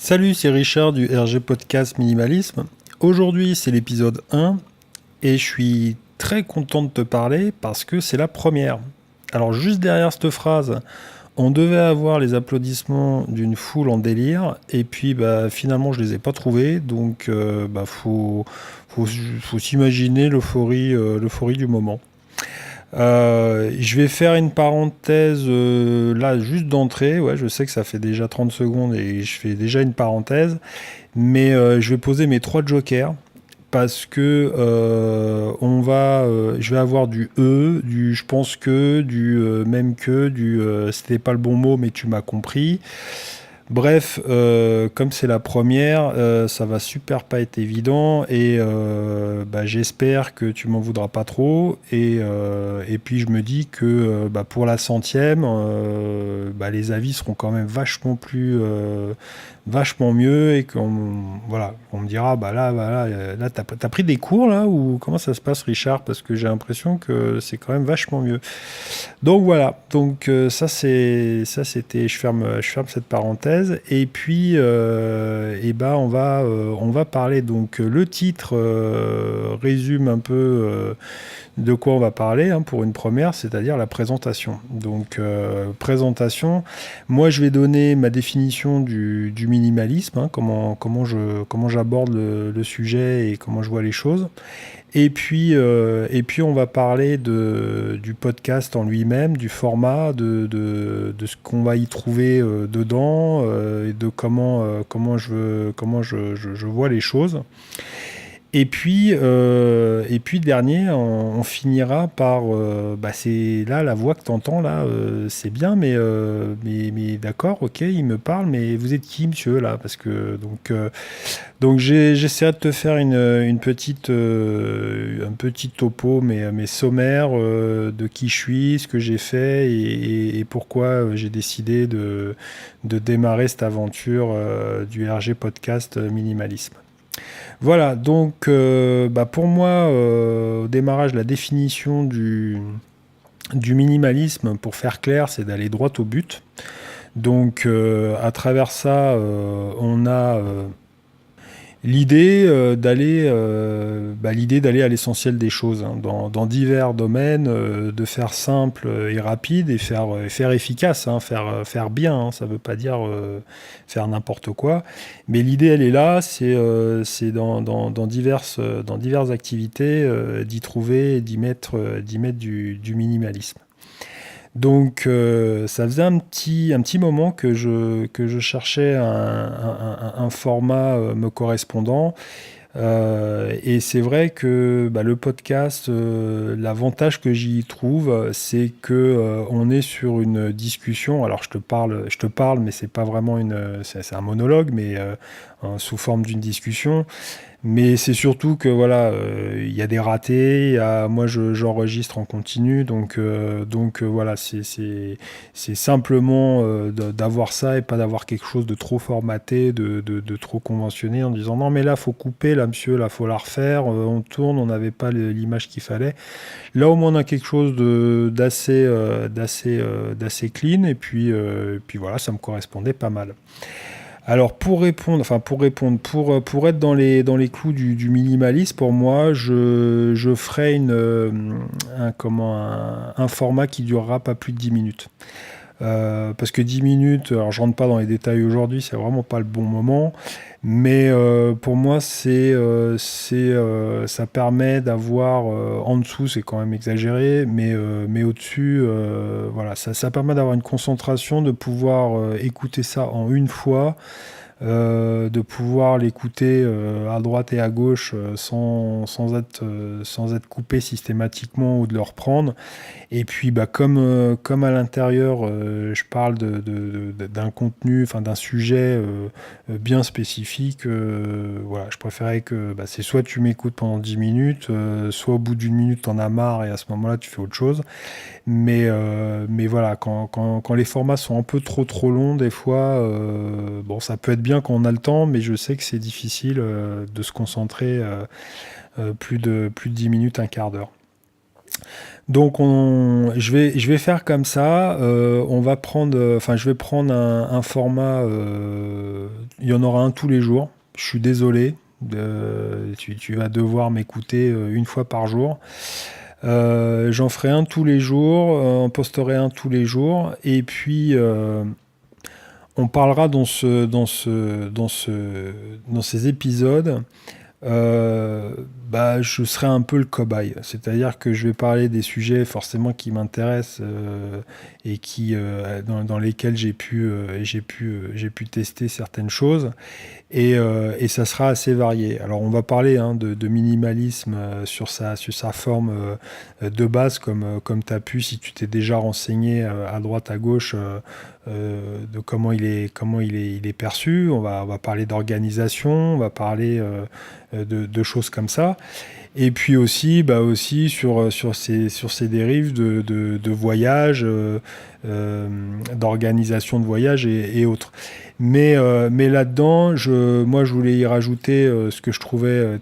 Salut, c'est Richard du RG Podcast Minimalisme. Aujourd'hui, c'est l'épisode 1 et je suis très content de te parler parce que c'est la première. Alors, juste derrière cette phrase, on devait avoir les applaudissements d'une foule en délire et puis finalement, je les ai pas trouvés. Donc, faut s'imaginer l'euphorie du moment. Je vais faire une parenthèse là juste d'entrée. Ouais, je sais que ça fait déjà 30 secondes et je fais déjà une parenthèse, mais je vais poser mes trois jokers parce que je vais avoir du du je pense que, du même que, du c'était pas le bon mot mais tu m'as compris. Bref, comme c'est la première, ça va super pas être évident et j'espère que tu m'en voudras pas trop et puis je me dis que pour la centième, les avis seront quand même vachement mieux et on me dira là t'as pris des cours là ou comment ça se passe Richard parce que j'ai l'impression que c'est quand même vachement mieux. Donc voilà, c'était je ferme cette parenthèse et puis on va parler donc le titre résume un peu de quoi on va parler hein, pour une première, c'est-à-dire la présentation. Donc présentation, moi je vais donner ma définition du minimalisme, hein, comment j'aborde le sujet et comment je vois les choses. Et puis on va parler du podcast en lui-même, du format, de ce qu'on va y trouver dedans et de comment je vois les choses. Et puis dernier, on finira par, c'est là la voix que t'entends là, c'est bien, mais d'accord, ok, il me parle, mais vous êtes qui, monsieur là? Parce que donc j'essaierai de te faire un petit topo, mais sommaire de qui je suis, ce que j'ai fait et pourquoi j'ai décidé de démarrer cette aventure du RG Podcast Minimalisme. Voilà, donc pour moi, au démarrage, la définition du minimalisme, pour faire clair, c'est d'aller droit au but. Donc à travers ça, on a l'idée d'aller à l'essentiel des choses hein, dans divers domaines, de faire simple et rapide et faire efficace, hein, faire bien. Hein, ça ne veut pas dire faire n'importe quoi, mais l'idée elle est là, c'est dans diverses activités d'y trouver et d'y mettre du minimalisme. Donc ça faisait un petit moment que je cherchais un format me correspondant. Et c'est vrai que le podcast, l'avantage que j'y trouve, c'est que on est sur une discussion. Alors je te parle, mais c'est pas vraiment c'est un monologue, mais sous forme d'une discussion. Mais c'est surtout que voilà, il y a des ratés, moi j'enregistre en continu, donc voilà, c'est simplement d'avoir ça et pas d'avoir quelque chose de trop formaté, de trop conventionné en disant non mais là faut couper, là monsieur, là faut la refaire, on tourne, on n'avait pas l'image qu'il fallait. Là au moins on a quelque chose d'assez clean et puis voilà, ça me correspondait pas mal. Alors pour être dans les clous du minimalisme, pour moi, je ferai un format qui durera pas plus de 10 minutes. Parce que 10 minutes, alors je rentre pas dans les détails aujourd'hui, c'est vraiment pas le bon moment, mais pour moi ça permet d'avoir en dessous, c'est quand même exagéré, mais au-dessus, voilà, ça permet d'avoir une concentration, de pouvoir écouter ça en une fois, de pouvoir l'écouter à droite et à gauche sans être coupé systématiquement ou de le reprendre. Et puis comme à l'intérieur je parle d'un contenu, enfin d'un sujet bien spécifique, voilà, je préférais que c'est soit tu m'écoutes pendant 10 minutes, soit au bout d'une minute t'en as marre et à ce moment-là tu fais autre chose. Mais voilà, quand les formats sont un peu trop longs, des fois, bon, ça peut être bien quand on a le temps, mais je sais que c'est difficile de se concentrer plus de 10 minutes, un quart d'heure. Donc je vais faire comme ça. On va prendre, enfin je vais prendre un format, il y en aura un tous les jours. Je suis désolé. Tu vas devoir m'écouter une fois par jour. J'en ferai un tous les jours, on posterai un tous les jours, et puis on parlera dans ces épisodes. Je serai un peu le cobaye, c'est-à-dire que je vais parler des sujets forcément qui m'intéressent et dans lesquels j'ai pu tester certaines choses, et ça sera assez varié. Alors on va parler de minimalisme sur sa forme de base, comme tu as pu, si tu t'es déjà renseigné à droite à gauche de comment il est perçu. On va parler d'organisation, on va parler de choses comme ça. Et puis aussi sur ces dérives de voyage, d'organisation de voyage et autres. Mais là-dedans, moi je voulais y rajouter ce que je trouvais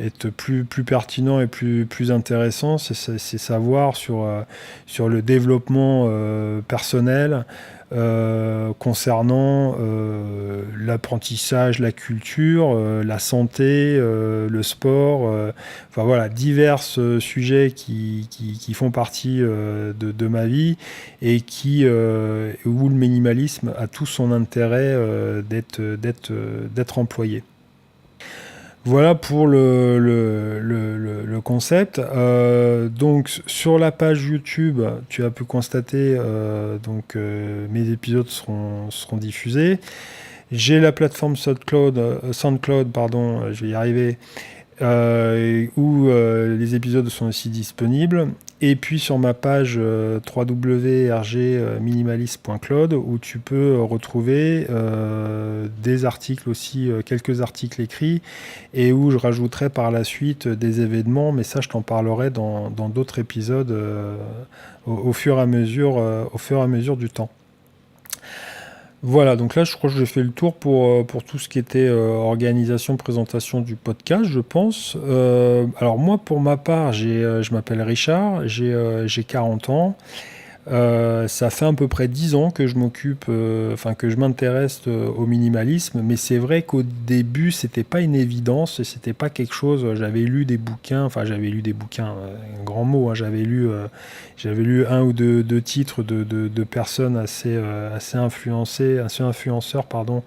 être plus pertinent et plus intéressant, c'est savoir sur le développement personnel, concernant l'apprentissage, la culture, la santé, le sport, enfin voilà, divers sujets qui font partie de ma vie, et où le minimalisme a tout son intérêt d'être employé. Voilà pour le concept. Donc sur la page YouTube, tu as pu constater mes épisodes seront diffusés. J'ai la plateforme SoundCloud, pardon, je vais y arriver, où les épisodes sont aussi disponibles. Et puis sur ma page www.rgminimalist.cloud, où tu peux retrouver des articles aussi, quelques articles écrits, et où je rajouterai par la suite des événements, mais ça je t'en parlerai dans d'autres épisodes au fur et à mesure du temps. Voilà, donc là je crois que j'ai fait le tour pour tout ce qui était organisation, présentation du podcast, je pense. Alors moi, pour ma part, je m'appelle Richard, j'ai 40 ans. Ça fait à peu près 10 ans que je m'occupe, que je m'intéresse au minimalisme, mais c'est vrai qu'au début, c'était pas une évidence, c'était pas quelque chose. J'avais lu des bouquins, un grand mot, hein, j'avais lu un ou deux titres de personnes assez influenceurs, pardon,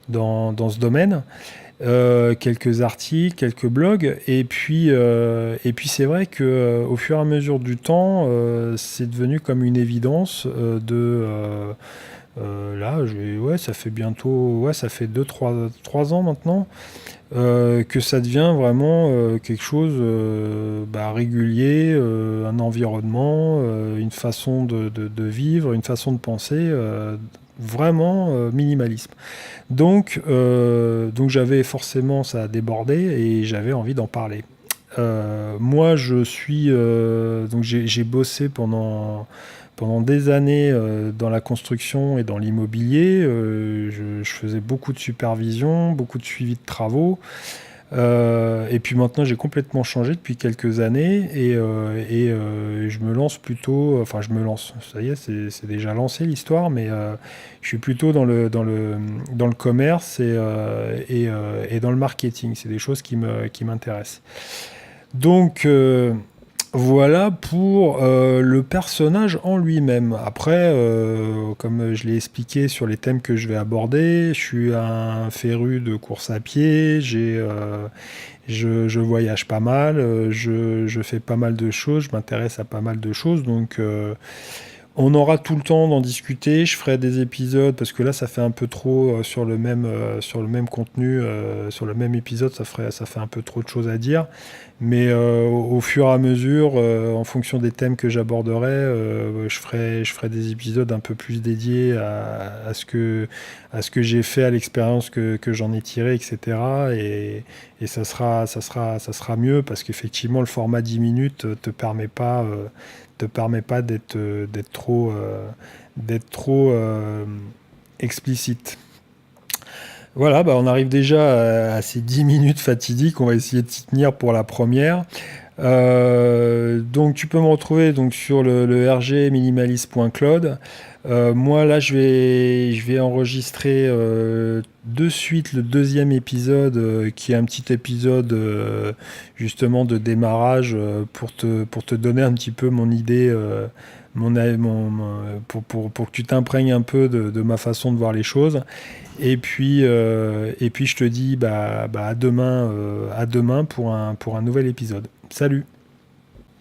dans ce domaine. Quelques articles, quelques blogs, et puis c'est vrai que au fur et à mesure du temps, c'est devenu comme une évidence ça fait bientôt, ça fait 3 ans maintenant, que ça devient vraiment quelque chose régulier, un environnement, une façon de vivre, une façon de penser vraiment minimalisme. Donc j'avais forcément, ça a débordé et j'avais envie d'en parler. Moi, j'ai bossé pendant des années dans la construction et dans l'immobilier. Je faisais beaucoup de supervision, beaucoup de suivi de travaux. Et puis maintenant, j'ai complètement changé depuis quelques années, et je me lance plutôt. Enfin, je me lance. Ça y est, c'est déjà lancé l'histoire, mais je suis plutôt dans le commerce et dans le marketing. C'est des choses qui m'intéressent. Donc voilà pour le personnage en lui-même. Après, comme je l'ai expliqué sur les thèmes que je vais aborder, je suis un féru de course à pied, je voyage pas mal, je fais pas mal de choses, je m'intéresse à pas mal de choses, donc on aura tout le temps d'en discuter. Je ferai des épisodes, parce que là ça fait un peu trop sur le même contenu, sur le même épisode, ça fait un peu trop de choses à dire. Mais au fur et à mesure, en fonction des thèmes que j'aborderai, je ferai des épisodes un peu plus dédiés à ce que j'ai fait, à l'expérience que j'en ai tiré, etc. Et ça sera mieux, parce qu'effectivement le format 10 minutes te permet pas d'être trop Voilà, on arrive déjà à ces 10 minutes fatidiques. On va essayer de s'y tenir pour la première. Donc tu peux me retrouver sur le rgminimalist.cloud. Moi là, je vais enregistrer de suite le deuxième épisode, qui est un petit épisode justement de démarrage, pour te donner un petit peu mon idée, pour que tu t'imprègnes un peu de ma façon de voir les choses. Et puis je te dis à demain pour un nouvel épisode. Salut!